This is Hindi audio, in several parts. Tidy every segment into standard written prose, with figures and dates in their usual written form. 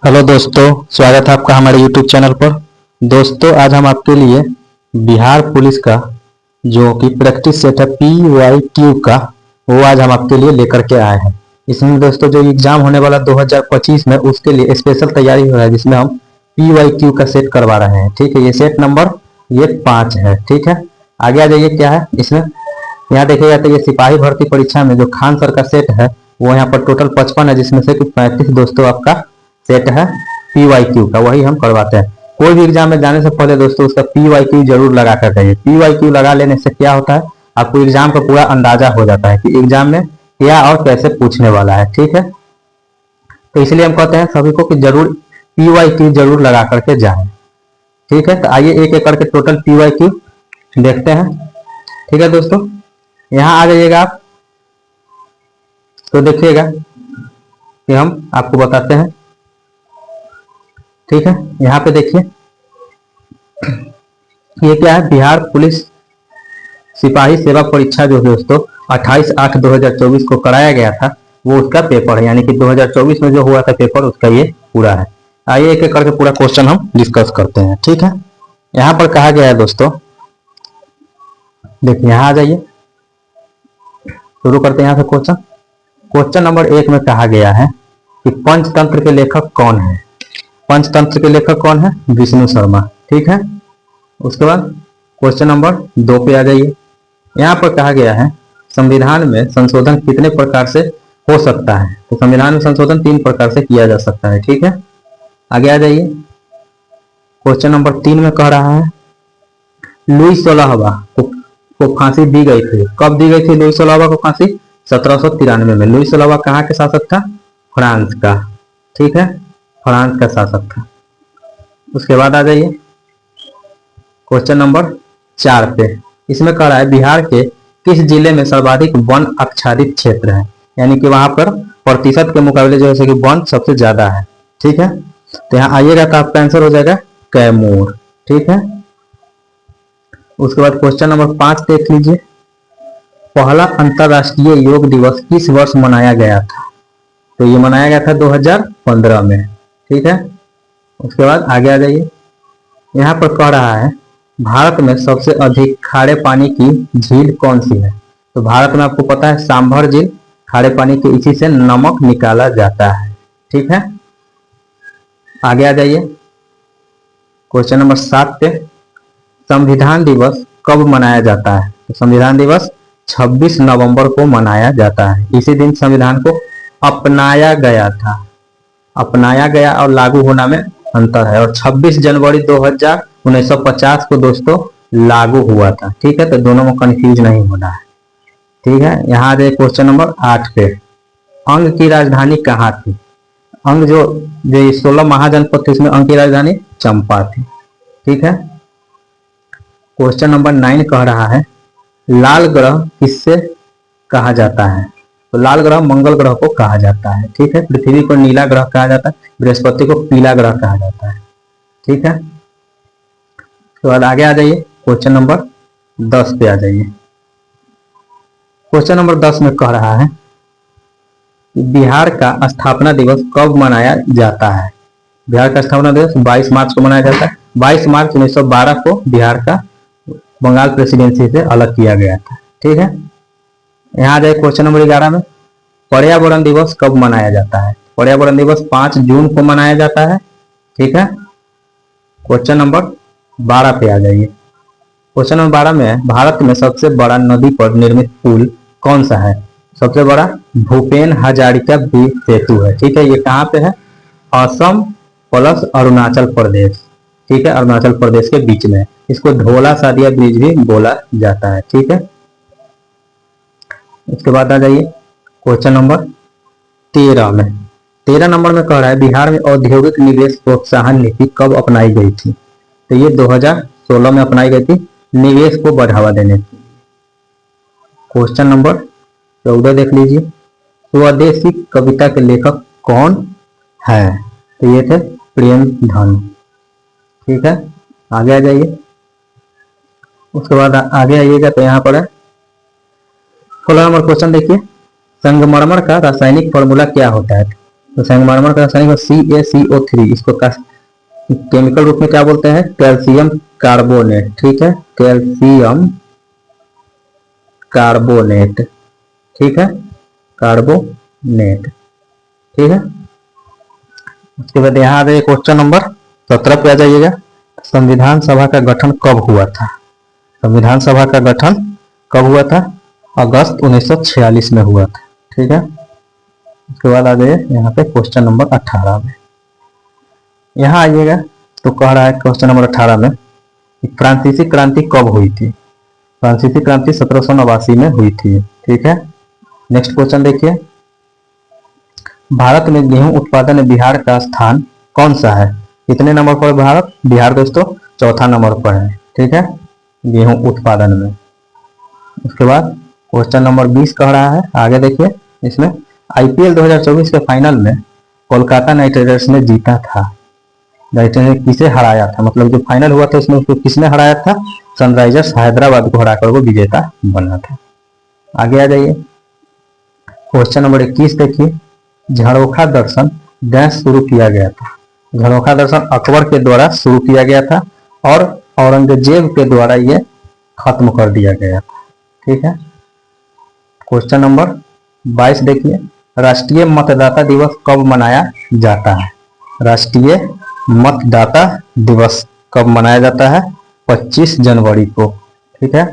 हेलो दोस्तों, स्वागत है आपका हमारे यूट्यूब चैनल पर। दोस्तों, आज हम आपके लिए बिहार पुलिस का जो कि प्रैक्टिस सेट है PYQ का, वो आज हम आपके लिए लेकर के आए हैं। इसमें दोस्तों जो एग्जाम होने वाला 2025 में, उसके लिए स्पेशल तैयारी हो रहा है, जिसमें हम PYQ का सेट करवा रहे हैं। ठीक है, ये सेट नंबर 5 है। ठीक है, आगे आ जाइए। क्या है इसमें, यहाँ देखिएगा तो ये सिपाही भर्ती परीक्षा में जो खान सर का सेट है, वो यहाँ पर टोटल 55 है, जिसमें से 35 दोस्तों आपका सेट है PYQ का, वही हम करवाते हैं। कोई भी एग्जाम में जाने से पहले दोस्तों उसका PYQ जरूर लगा कर जाइए। PYQ लगा लेने से क्या होता है, आपको एग्जाम का पूरा अंदाजा हो जाता है कि एग्जाम में क्या और कैसे पूछने वाला है। ठीक है, तो इसलिए हम कहते हैं सभी को कि जरूर PYQ जरूर लगा करके जाए। ठीक है, तो आइए एक एक करके टोटल PYQ देखते हैं। ठीक है दोस्तों, यहाँ आ जाइएगा आप, तो देखिएगा कि हम आपको बताते हैं। ठीक है, यहाँ पे देखिए, ये क्या है, बिहार पुलिस सिपाही सेवा परीक्षा जो दोस्तों 28/8/2024 को कराया गया था, वो उसका पेपर है। यानी कि 2024 में जो हुआ था पेपर, उसका ये पूरा है। आइए एक एक करके पूरा क्वेश्चन हम डिस्कस करते हैं। ठीक है, यहाँ पर कहा गया है दोस्तों, देखिए यहाँ आ जाइए, शुरू करते हैं यहाँ से क्वेश्चन। क्वेश्चन नंबर 1 में कहा गया है कि पंचतंत्र के लेखक कौन है। पंचतंत्र के लेखक कौन है? विष्णु शर्मा। ठीक है, उसके बाद क्वेश्चन नंबर 2 पे आ जाइए। यहाँ पर कहा गया है संविधान में संशोधन कितने प्रकार से हो सकता है। तो संविधान में संशोधन 3 प्रकार से किया जा सकता है। ठीक है, आगे आ जाइए। क्वेश्चन नंबर 3 में कह रहा है लुई 16वां को फांसी दी गई थी। कब दी गई थी लुई 16वां को फांसी? 1793 में। लुई 16वां कहाँ के शासक था? फ्रांस का। ठीक है, फ्रांस का शासक था। उसके बाद आ जाइए क्वेश्चन नंबर 4 पे। इसमें कह रहा है बिहार के किस जिले में सर्वाधिक वन आच्छादित क्षेत्र है। यानी कि वहां पर प्रतिशत के मुकाबले जो है कि वन सबसे ज्यादा है। ठीक है, तो यहाँ आइएगा तो आपका आंसर हो जाएगा कैमूर। ठीक है, उसके बाद क्वेश्चन नंबर 5 देख लीजिए। पहला अंतरराष्ट्रीय योग दिवस किस वर्ष मनाया गया था? तो ये मनाया गया था 2015 में। ठीक है, उसके बाद आगे आ जाइए। यहाँ पर कह रहा है भारत में सबसे अधिक खारे पानी की झील कौन सी है। तो भारत में आपको पता है सांभर झील खारे पानी के, इसी से नमक निकाला जाता है। ठीक है, आगे आ जाइए क्वेश्चन नंबर 7 पे। संविधान दिवस कब मनाया जाता है? तो संविधान दिवस 26 नवंबर को मनाया जाता है। इसी दिन संविधान को अपनाया गया था। अपनाया गया और लागू होना में अंतर है। और 26 जनवरी 1950 को दोस्तों लागू हुआ था। ठीक है, तो दोनों में कंफ्यूज नहीं होना है। ठीक है, यहाँ आ जाए क्वेश्चन नंबर 8 पे। अंग की राजधानी कहाँ थी? अंग जो 16 महाजनपद थे, इसमें अंग की राजधानी चंपा थी। ठीक है, क्वेश्चन नंबर 9 कह रहा है लाल ग्रह किससे कहा जाता है? तो लाल ग्रह मंगल ग्रह को कहा जाता है। ठीक है, पृथ्वी को नीला ग्रह कहा जाता है, बृहस्पति को पीला ग्रह कहा जाता है। ठीक है, तो बाद आगे आ जाइए क्वेश्चन नंबर 10 पे आ जाइए। क्वेश्चन नंबर 10 में कह रहा है कि बिहार का स्थापना दिवस कब मनाया जाता है? बिहार का स्थापना दिवस 22 मार्च को मनाया जाता है। 22 मार्च 1912 को बिहार का बंगाल प्रेसिडेंसी से अलग किया गया था। ठीक है, यहाँ आ जाए क्वेश्चन नंबर 11 में। पर्यावरण दिवस कब मनाया जाता है? पर्यावरण दिवस 5 जून को मनाया जाता है। ठीक है, क्वेश्चन नंबर 12 पे आ जाइए। क्वेश्चन नंबर 12 में भारत में सबसे बड़ा नदी पर निर्मित पुल कौन सा है? सबसे बड़ा भूपेन हजारिका ब्रिज सेतु है। ठीक है, ये कहाँ पे है? असम प्लस अरुणाचल प्रदेश। ठीक है, अरुणाचल प्रदेश के बीच में। इसको ढोला सादिया ब्रिज भी बोला जाता है। ठीक है, उसके बाद आ जाइए क्वेश्चन नंबर 13 में। 13 नंबर में कह रहा है बिहार में औद्योगिक निवेश प्रोत्साहन नीति कब अपनाई गई थी? तो ये 2016 में अपनाई गई थी, निवेश को बढ़ावा देने की। क्वेश्चन नंबर 14 देख लीजिए। स्वदेशी कविता के लेखक कौन है? तो ये थे प्रेमधन। ठीक है, आगे आ जाइए। उसके बाद आगे आइएगा तो यहाँ पर है 16 नंबर क्वेश्चन देखिए, संगमरमर का रासायनिक फॉर्मूला क्या होता है? तो संगमरमर का रासायनिक CaCO3, इसको केमिकल रूप में क्या बोलते हैं? Calcium carbonate. ठीक है, कैल्शियम कार्बोनेट। ठीक है, कार्बोनेट। ठीक है, उसके बाद यहाँ आ जाइए क्वेश्चन नंबर 17 पे आ जाइएगा। संविधान सभा का गठन कब हुआ था? संविधान सभा का गठन कब हुआ था? अगस्त 1946 में हुआ था। ठीक है, उसके बाद आ जाइए यहाँ पे क्वेश्चन नंबर 18 में। यहाँ आइएगा तो कह रहा है क्वेश्चन नंबर 18 में फ्रांसीसी क्रांति कब हुई थी? फ्रांसीसी क्रांति 1789 में हुई थी। ठीक है, नेक्स्ट क्वेश्चन देखिए, भारत में गेहूं उत्पादन में बिहार का स्थान कौन सा है? कितने नंबर पर भारत? बिहार दोस्तों चौथा नंबर पर है। ठीक है, गेहूं उत्पादन में। उसके बाद क्वेश्चन नंबर 20 कह रहा है, आगे देखिए, इसमें IPL 2024 के फाइनल में कोलकाता नाइट राइडर्स ने जीता था, किसे हराया था? मतलब जो फाइनल हुआ था उसमें उसको किसने हराया था? सनराइजर्स हैदराबाद को हराकर वो विजेता बना था। आगे आ जाइए, क्वेश्चन नंबर 21 देखिए, झरोखा दर्शन डैश शुरू किया गया था? झरोखा दर्शन अकबर के द्वारा शुरू किया गया था और औरंगजेब के द्वारा ये खत्म कर दिया गया था। ठीक है, क्वेश्चन नंबर 22 देखिए, राष्ट्रीय मतदाता दिवस कब मनाया जाता है? राष्ट्रीय मतदाता दिवस कब मनाया जाता है? 25 जनवरी को। ठीक है,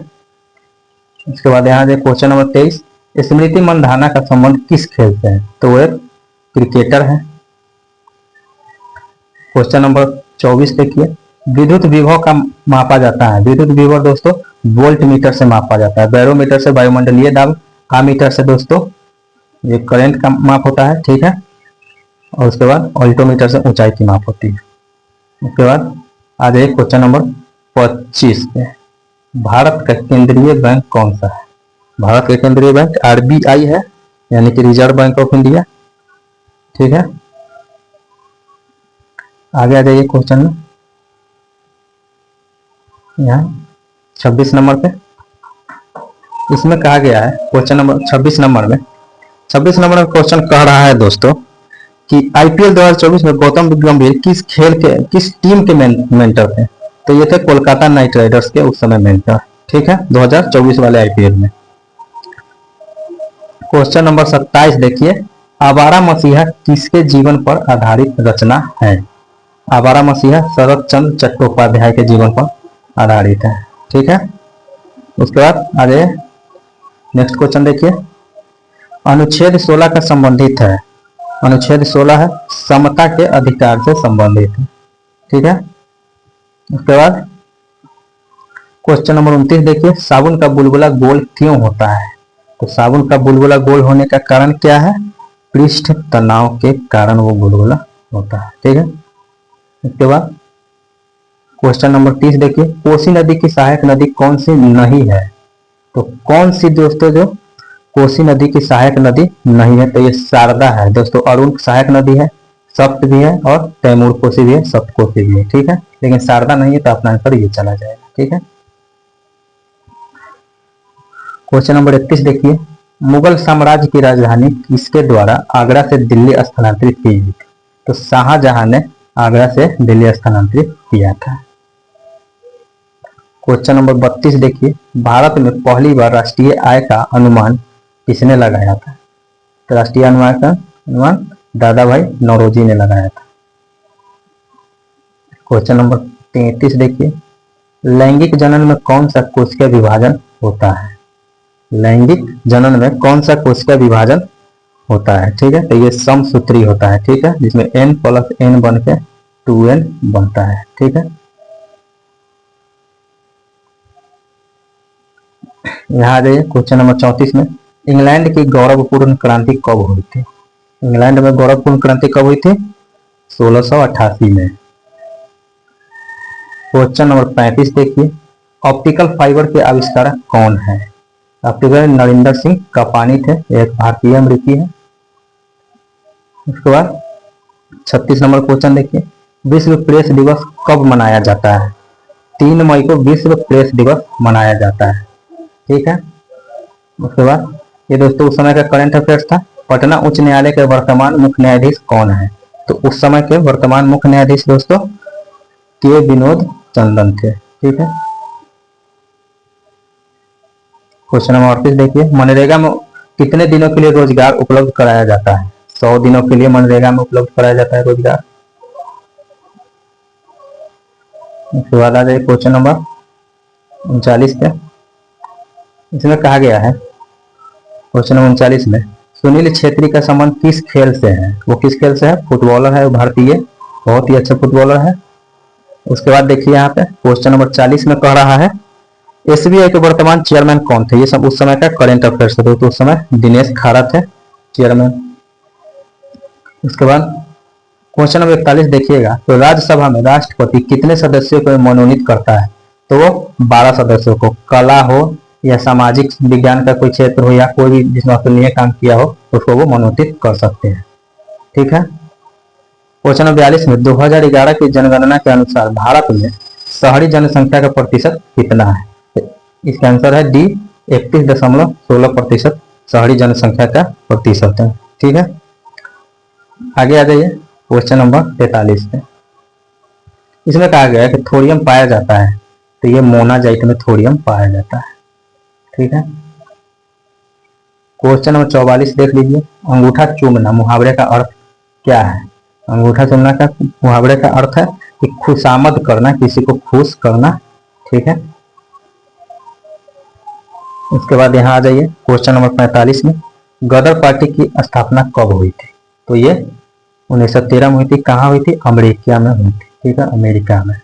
इसके बाद यहाँ देखिए क्वेश्चन नंबर 23, स्मृति मंधाना का संबंध किस खेल से है? तो वो एक क्रिकेटर है। क्वेश्चन नंबर 24 देखिए, विद्युत विभव का मापा जाता है? विद्युत विभव दोस्तों वोल्ट मीटर से मापा जाता है। बैरोमीटर से वायुमंडलीय दाब, आमीटर से दोस्तों ये करंट का माप होता है। ठीक है, और उसके बाद ऑल्टोमीटर से ऊंचाई की माप होती है। उसके बाद आ जाइए क्वेश्चन नंबर 25 पे, भारत का केंद्रीय बैंक कौन सा है? भारत का केंद्रीय बैंक RBI है, यानी कि रिजर्व बैंक ऑफ इंडिया। ठीक है, आगे आ जाइए क्वेश्चन में, यहाँ 26 नंबर पे इसमें कहा गया है, क्वेश्चन नंबर 26 नंबर में, 26 नंबर में क्वेश्चन कह रहा है दोस्तों कि IPL 2024 में गौतम गंभीर किस टीम के मेंटर थे? तो ये थे कोलकाता नाइट राइडर्स के उस समय मेंटर। ठीक है, 2024 वाले IPL में। क्वेश्चन नंबर 27 देखिए, आवारा मसीहा किसके जीवन पर आधारित रचना है? आवारा मसीहा शरद चंद्र चट्टोपाध्याय के जीवन पर आधारित है। ठीक है, उसके बाद आ जाइए नेक्स्ट क्वेश्चन देखिए, अनुच्छेद 16 का संबंधित है? अनुच्छेद 16 है समता के अधिकार से संबंधित है। ठीक है, उसके बाद क्वेश्चन नंबर 29 देखिए, साबुन का बुलबुला गोल क्यों होता है? तो साबुन का बुलबुला गोल होने का कारण क्या है? पृष्ठ तनाव के कारण वो बुलबुला होता है। ठीक है, उसके बाद क्वेश्चन नंबर 30 देखिए, कोसी नदी की सहायक नदी कौन सी नहीं है? तो कौन सी दोस्तों जो कोसी नदी की सहायक नदी नहीं है? तो ये शारदा है दोस्तों। अरुण सहायक नदी है, सप्त भी है और तैमूर कोसी भी है, सप्त कोसी भी है। ठीक है, लेकिन शारदा नहीं है तो अपना आंसर ये चला जाएगा। ठीक है, क्वेश्चन नंबर 31 देखिए, मुगल साम्राज्य की राजधानी किसके द्वारा आगरा से दिल्ली स्थानांतरित की गई थी? तो शाहजहां ने आगरा से दिल्ली स्थानांतरित किया था। क्वेश्चन नंबर 32 देखिए, भारत में पहली बार राष्ट्रीय आय का अनुमान किसने लगाया था? तो राष्ट्रीय अनुमान का अनुमान दादा भाई नौरोजी ने लगाया था। क्वेश्चन नंबर 33 देखिए, लैंगिक जनन में कौन सा कोशिका विभाजन होता है? लैंगिक जनन में कौन सा कोशिका विभाजन होता है? ठीक है, तो ये समसूत्री होता है। ठीक है, जिसमें n + n बन के 2n बनता है। ठीक है, यहाँ आ जाइए क्वेश्चन नंबर 34 में, इंग्लैंड की गौरवपूर्ण क्रांति कब हुई थी? इंग्लैंड में गौरवपूर्ण क्रांति कब हुई थी? 1688 में। क्वेश्चन नंबर 35 देखिए, ऑप्टिकल फाइबर के आविष्कारक कौन है? ऑप्टिकल नरेंद्र सिंह कपानी थे, एक भारतीय अमेरिकी है। उसके बाद 36 नंबर क्वेश्चन देखिए, विश्व प्रेस दिवस कब मनाया जाता है? 3 मई को विश्व प्रेस दिवस मनाया जाता है। ठीक है, उसके बाद ये दोस्तों उस समय का करंट अफेयर्स था। पटना उच्च न्यायालय के वर्तमान मुख्य न्यायाधीश कौन है? तो उस समय के वर्तमान मुख्य न्यायाधीश दोस्तों के विनोद चंदन थे। ठीक है। क्वेश्चन नंबर 38 देखिए, मनरेगा में कितने दिनों के लिए रोजगार उपलब्ध कराया जाता है? 100 दिनों के लिए मनरेगा में उपलब्ध कराया जाता है रोजगार। उसके बाद आ जाए क्वेश्चन नंबर 39 पे। इसमें कहा गया है क्वेश्चन नंबर 39 में, सुनील छेत्री का संबंध किस खेल से है? वो किस खेल से है? फुटबॉलर है, वो भारतीय बहुत ही अच्छा फुटबॉलर है। उसके बाद देखिए यहाँ पे क्वेश्चन नंबर 40 में कह रहा है एसबीआई के वर्तमान चेयरमैन कौन थे? ये सब उस समय का करेंट अफेयर्स है, तो उस समय दिनेश खारा थे चेयरमैन। उसके बाद क्वेश्चन नंबर 41 देखिएगा, तो राज्यसभा में राष्ट्रपति कितने सदस्यों को मनोनीत करता है? तो वो 12 सदस्यों को। कला हो या सामाजिक विज्ञान का कोई क्षेत्र हो या कोई भी जिसमें अतुलनीय काम किया हो उसको वो मनोनीत कर सकते हैं। ठीक है। क्वेश्चन नंबर 42 में 2011 की जनगणना के अनुसार भारत में शहरी जनसंख्या का प्रतिशत कितना है? इसका आंसर है डी, 31.16% शहरी जनसंख्या का प्रतिशत है। ठीक है। आगे आ जाइए क्वेश्चन नंबर 43 पे। इसमें कहा गया है कि थोरियम पाया जाता है, तो ये मोनाजाइट में थोरियम पाया जाता है। ठीक है। क्वेश्चन नंबर 44 देख लीजिए, अंगूठा चूमना मुहावरे का अर्थ क्या है? अंगूठा चूमना का मुहावरे का अर्थ है कि खुशामद करना, किसी को खुश करना। ठीक है। उसके बाद यहाँ आ जाइए क्वेश्चन नंबर 45 में, गदर पार्टी की स्थापना कब हुई थी? तो ये 1913 में हुई थी। कहाँ हुई थी? अमेरिका में हुई थी। ठीक है, अमेरिका में।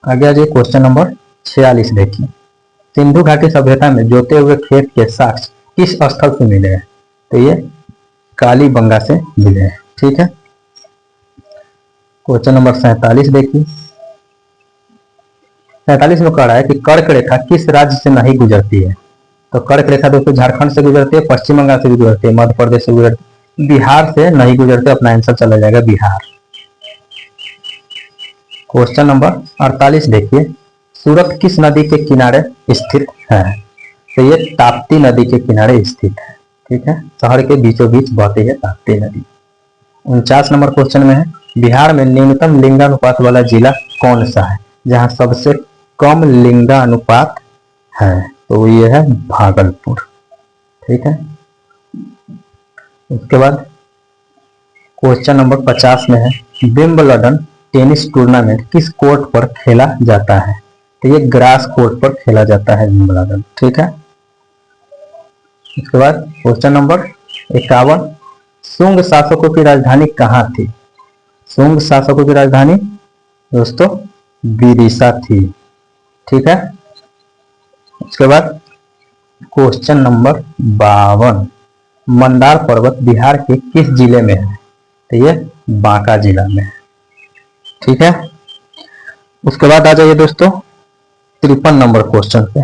आगे आ जाइए क्वेश्चन नंबर 46 देखिए, सिंधु घाटी सभ्यता में जोते हुए खेत के साक्ष्य किस स्थल से मिले हैं? तो ये कालीबंगा से मिले हैं। ठीक है। क्वेश्चन नंबर 47 देखिए, 47 में कह रहा है कि कर्क रेखा किस राज्य से नहीं गुजरती है? तो कर्क रेखा दोस्तों झारखंड से गुजरती है, पश्चिम बंगाल से गुजरती है, मध्य प्रदेश से गुजरती है, बिहार से नहीं गुजरती। अपना आंसर चला जाएगा बिहार। क्वेश्चन नंबर 48 देखिए, सूरत किस नदी के किनारे स्थित है? तो ये ताप्ती नदी के किनारे स्थित है। ठीक है। शहर के बीचों बीच बहती है ताप्ती नदी। 49 नंबर क्वेश्चन में है, बिहार में न्यूनतम लिंगानुपात वाला जिला कौन सा है जहां सबसे कम लिंगानुपात है? तो ये है भागलपुर। ठीक है। उसके बाद क्वेश्चन नंबर 50 में है, विंबलडन टेनिस टूर्नामेंट किस कोर्ट पर खेला जाता है? तो ये ग्रास कोर्ट पर खेला जाता है विंबलडन। ठीक है। इसके बाद क्वेश्चन नंबर 51, शुंग शासकों की राजधानी कहाँ थी? शुंग शासकों की राजधानी दोस्तों विदिशा थी। ठीक है। उसके बाद क्वेश्चन नंबर 52, मंदार पर्वत बिहार के किस जिले में है? तो ये बांका जिला में है। ठीक है। उसके बाद आ जाइए दोस्तों 53 नंबर क्वेश्चन पे,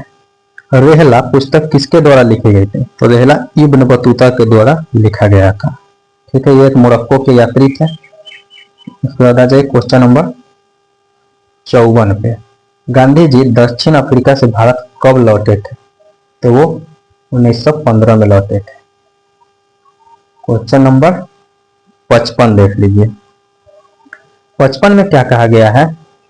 रेहला पुस्तक किसके द्वारा लिखी गई थी? तो रेहला इब्न बतूता के द्वारा लिखा गया था। ठीक है। ये एक मोरक्को के यात्री थे। उसके बाद आ जाइए क्वेश्चन नंबर 54 पे, गांधी जी दक्षिण अफ्रीका से भारत कब लौटे थे? तो वो 1915 में लौटे थे। क्वेश्चन नंबर 55 देख लीजिए, 55 में क्या कहा गया है?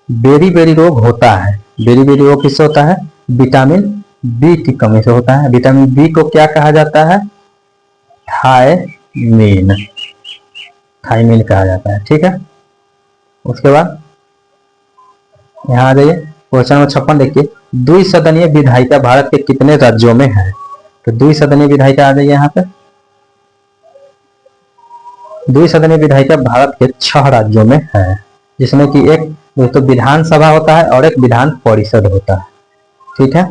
बेरी बेरी रोग होता है। बेरी बेरी रोग किससे होता है? विटामिन बी की कमी से होता है। विटामिन बी को क्या कहा जाता है? थायमीन। थायमीन कहा जाता है। ठीक है। उसके बाद यहाँ आ जाइए क्वेश्चन नंबर 56 देखिए, द्विसदनीय विधायिका भारत के कितने राज्यों में है? तो द्विसदनीय विधायिका आ जाइए यहाँ पे, द्विसदनीय विधायिका भारत के 6 राज्यों में है, जिसमें कि एक दोस्तों विधानसभा होता है और एक विधान परिषद होता है। ठीक है।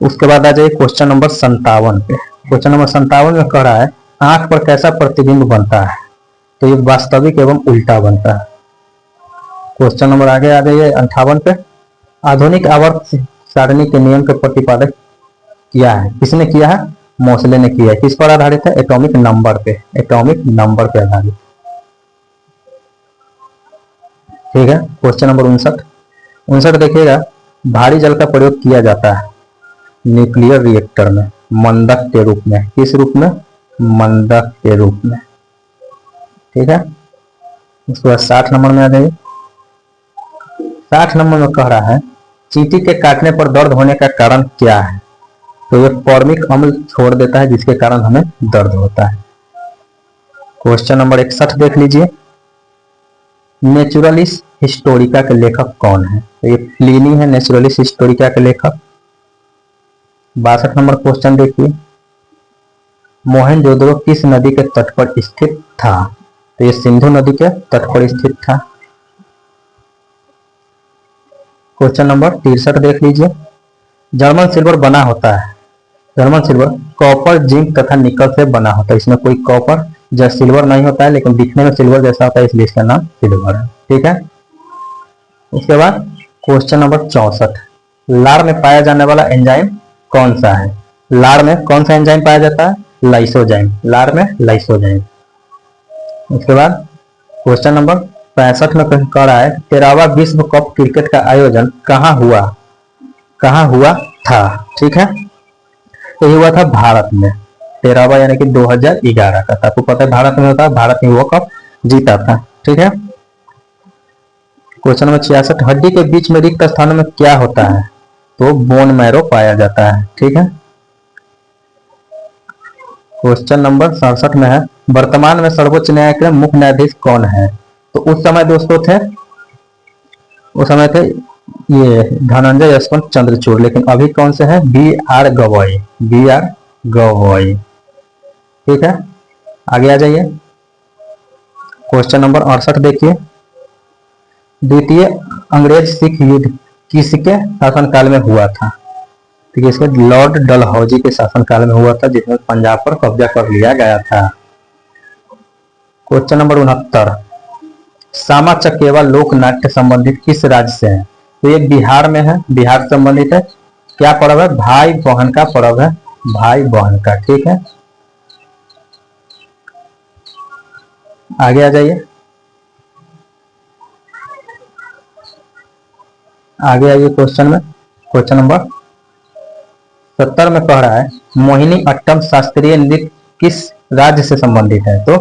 उसके बाद आ जाइए क्वेश्चन नंबर 57 पे। क्वेश्चन नंबर 57 में कह रहा है, आंख पर कैसा प्रतिबिंब बनता है? तो ये वास्तविक एवं उल्टा बनता है। क्वेश्चन नंबर आगे आ जाइए 58 पे, आधुनिक आवर्त सारणी के नियम का प्रतिपादक किया है? किसने किया है? मोसले ने किया है। किस पर आधारित है? एटॉमिक नंबर पे। एटॉमिक नंबर पे आधारित। ठीक है। क्वेश्चन नंबर 59 देखिएगा, भारी जल का प्रयोग किया जाता है न्यूक्लियर रिएक्टर में, मंदक के रूप में। किस रूप में? मंदक के रूप में। ठीक है। उसके बाद 60 नंबर में आ जाइए। 60 नंबर में कह रहा है चींटी के काटने पर दर्द होने का कारण क्या है? तो ये फॉर्मिक अम्ल छोड़ देता है जिसके कारण हमें दर्द होता है। क्वेश्चन नंबर 61 देख लीजिए। नेचुरलिस हिस्टोरिका के लेखक कौन है? तो ये प्लिनी है नेचुरलिस हिस्टोरिका के लेखक। 62 नंबर क्वेश्चन देखिए। मोहनजोदड़ो किस नदी के तट पर स्थित था? तो ये सिंधु नदी के तट पर स्थित था। क्वेश्चन नंबर 63 देख लीजिए। जर्मन सिल्वर बना होता है, जर्मन सिल्वर कॉपर, जिंक तथा निकल से बना होता है। इसमें कोई कॉपर जैसा सिल्वर नहीं होता है, लेकिन दिखने में सिल्वर जैसा होता है, इसलिए इसका नाम सिल्वर है। ठीक है। उसके बाद क्वेश्चन नंबर 64। लार में पाया जाने वाला एंजाइम कौन सा है? लार में कौन सा एंजाइम पाया जाता है? लाइसोजाइम। लार में लाइसोजाइम। उसके बाद क्वेश्चन नंबर 65 में कह रहा है 13वां विश्व कप क्रिकेट का आयोजन कहाँ हुआ था? ठीक है। तो ये हुआ था भारत में। 13वां यानी कि 2011 का था। आपको पता है भारत में होता, भारत में वो कप जीता था। ठीक है। Question number 66। हड्डी के बीच में रिक्त स्थानों में क्या होता है? तो बोन मैरो पाया जाता है। ठीक है। क्वेश्चन नंबर 67 में है वर्तमान में सर्वोच्च न्यायालय के मुख्य न्यायाधीश कौन है? तो उस समय दोस्तों थे, उस समय थे ये धनंजय यशवंत चंद्रचूड़, लेकिन अभी कौन से है? बी.आर. गवई। बी.आर. गवई। ठीक है। आगे आ जाइए। क्वेश्चन नंबर 68 देखिए। द्वितीय अंग्रेज सिख युद्ध किसके शासनकाल में हुआ था? ठीक है, इसमें लॉर्ड डलहौजी के शासनकाल में हुआ था, जिसमें पंजाब पर कब्जा कर लिया गया था। Question number 69। सामा चकेवा लोक नाट्य संबंधित किस राज्य से है? तो ये बिहार में है, बिहार से संबंधित है। क्या पर्व है? भाई बहन का पर्व है, भाई बहन का। ठीक है। आगे आ जाइए। आगे आइए क्वेश्चन में। क्वेश्चन नंबर 70 में कह रहा है मोहिनी अट्टम शास्त्रीय नृत्य किस राज्य से संबंधित है? तो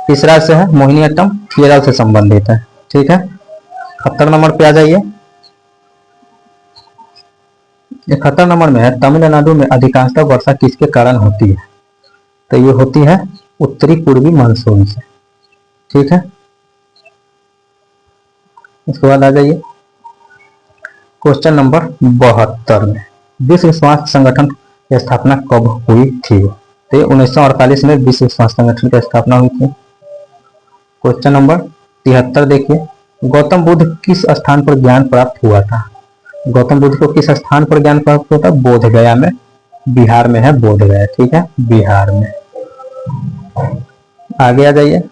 किस राज्य से है? मोहिनी अट्टम केरल से संबंधित है। ठीक है। 71 नंबर पे आ जाइए। 71 नंबर में है तमिलनाडु में अधिकांशतः वर्षा किसके कारण होती है? तो ये होती है उत्तरी पूर्वी मानसून से। ठीक है। इसके बाद आ जाइए क्वेश्चन नंबर 72 में विश्व स्वास्थ्य संगठन की स्थापना कब हुई थी? तो 1948 में विश्व स्वास्थ्य संगठन की स्थापना हुई थी। क्वेश्चन नंबर 73 देखिए। गौतम बुद्ध किस स्थान पर ज्ञान प्राप्त हुआ था? गौतम बुद्ध को किस स्थान पर ज्ञान प्राप्त हुआ था? बोध गया में, बिहार में है बोध गया। ठीक है, बिहार में। आगे आ जाइए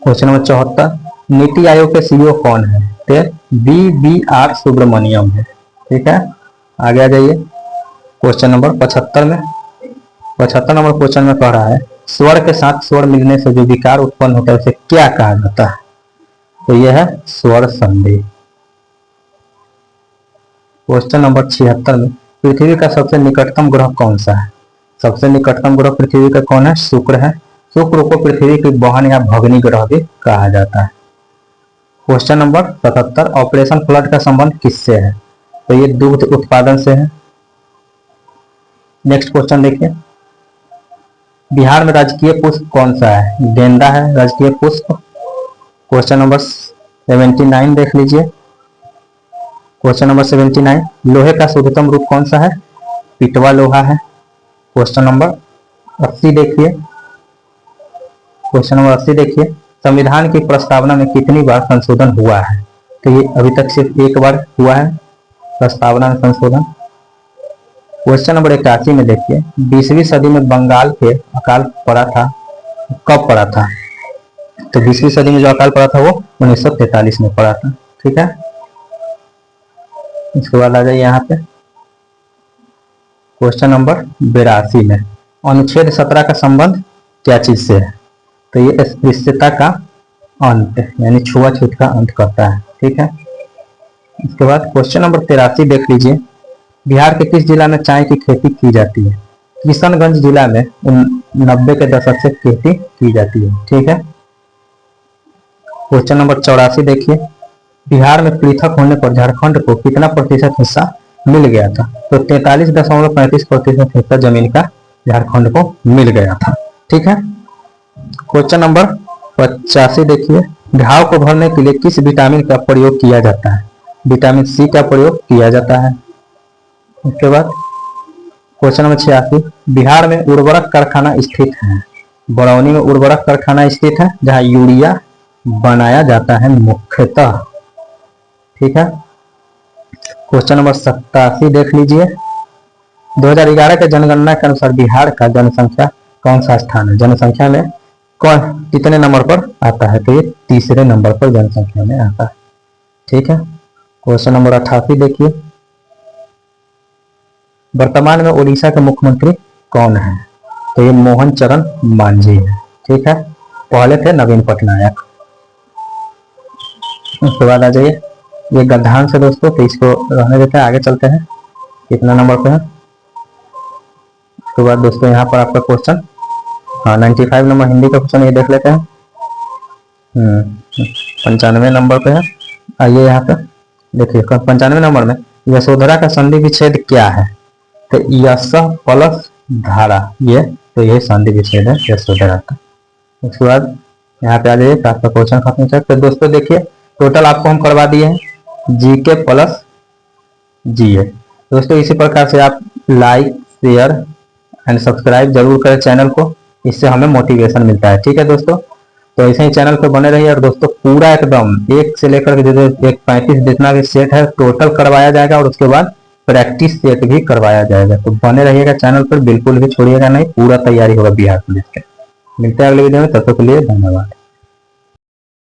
क्वेश्चन नंबर 74। नीति आयोग के सीईओ कौन है? बी.आर. सुब्रमण्यम है। ठीक है। आगे आ जाइए क्वेश्चन नंबर 75 में। 75 नंबर क्वेश्चन में कह रहा है स्वर के साथ स्वर मिलने से जो विकार उत्पन्न होता है उसे क्या कहा जाता है? तो यह है स्वर संधि। क्वेश्चन नंबर 76 में पृथ्वी का सबसे निकटतम ग्रह कौन सा है? सबसे निकटतम ग्रह पृथ्वी का कौन है? शुक्र है। शुक्र को पृथ्वी की बहन या भगनी ग्रह भी कहा जाता है। Question number 77। ऑपरेशन फ्लड का संबंध किससे है? तो ये दुग्ध उत्पादन से है। नेक्स्ट क्वेश्चन देखिए। बिहार में राजकीय पुष्प कौन सा है? गेंदा है राजकीय पुष्प। क्वेश्चन नंबर 79 देख लीजिए। Question number 79। लोहे का शुद्धतम रूप कौन सा है? पिटवा लोहा है। क्वेश्चन नंबर 80 देखिए। क्वेश्चन नंबर 80 देखिए। संविधान की प्रस्तावना में कितनी बार संशोधन हुआ है? तो ये अभी तक सिर्फ एक बार हुआ है प्रस्तावना में संशोधन। क्वेश्चन नंबर 81 में देखिए 20वीं सदी में बंगाल पे अकाल पड़ा था, कब पड़ा था? तो 20वीं सदी में जो अकाल पड़ा था वो 1943 में पड़ा था। ठीक है। इसके बाद आ जाइए यहाँ पे क्वेश्चन नंबर 82 में अनुच्छेद 17 का संबंध क्या चीज से है? तो ये अस्पृश्यता का अंत यानी छुआछूत का अंत करता है। ठीक है। इसके बाद क्वेश्चन नंबर 83 देख लीजिए। बिहार के किस जिला में चाय की खेती की जाती है? किशनगंज जिला में 90 के दशक से खेती की जाती है। ठीक है। क्वेश्चन नंबर 84 देखिए, बिहार में पृथक होने पर झारखंड को कितना प्रतिशत हिस्सा मिल गया था? तो 43.35% हिस्सा जमीन का झारखंड को मिल गया था। ठीक है। क्वेश्चन नंबर 85 देखिए, घाव को भरने के लिए किस विटामिन का प्रयोग किया जाता है? विटामिन सी का प्रयोग किया जाता है। उसके बाद क्वेश्चन नंबर 86, बिहार में उर्वरक कारखाना स्थित है? बरौनी में उर्वरक कारखाना स्थित है जहां यूरिया बनाया जाता है मुख्यतः। ठीक है। क्वेश्चन नंबर 87 देख लीजिए, 2011 के जनगणना के अनुसार बिहार का जनसंख्या कौन सा स्थान है? जनसंख्या में कौन कितने नंबर पर आता है? तो ये तीसरे नंबर पर जनसंख्या में आता है। ठीक है। क्वेश्चन नंबर 88 देखिए, वर्तमान में उड़ीसा के मुख्यमंत्री कौन है? तो ये मोहन चरण मांझी है। ठीक है। पहले थे नवीन पटनायक। उसके बाद आ जाइए, ये गद्यांश है दोस्तों, तो इसको रहने देते हैं, आगे चलते हैं। कितना नंबर पे है? उसके बाद दोस्तों यहाँ पर आपका क्वेश्चन 95 नंबर हिंदी का क्वेश्चन ये देख लेते हैं। 95 नंबर पे है। आइए यहाँ पे देखिए, 95 नंबर में यशोधरा का संधि विच्छेद क्या है? तो यश प्लस धारा, ये तो ये संधि विच्छेद है यशोधरा का। उसके बाद यहाँ पे आ जाइए, आपका क्वेश्चन खत्म हो। तो दोस्तों देखिए, टोटल आपको हम करवा दिए हैं जीके प्लस जीए। दोस्तों इसी प्रकार से आप लाइक, शेयर एंड सब्सक्राइब जरूर करें चैनल को, इससे हमें मोटिवेशन मिलता है। ठीक है दोस्तों, तो ऐसे ही चैनल पे बने रहिए। और दोस्तों पूरा एकदम 1 से लेकर के 35 जितना भी सेट है टोटल करवाया जाएगा, और उसके बाद प्रैक्टिस सेट भी करवाया जाएगा। तो बने रहिएगा चैनल पर, बिल्कुल भी छोड़िएगा नहीं, पूरा तैयारी होगा बिहार पुलिस के। मिलते हैं अगले वीडियो में, तब तक के लिए धन्यवाद।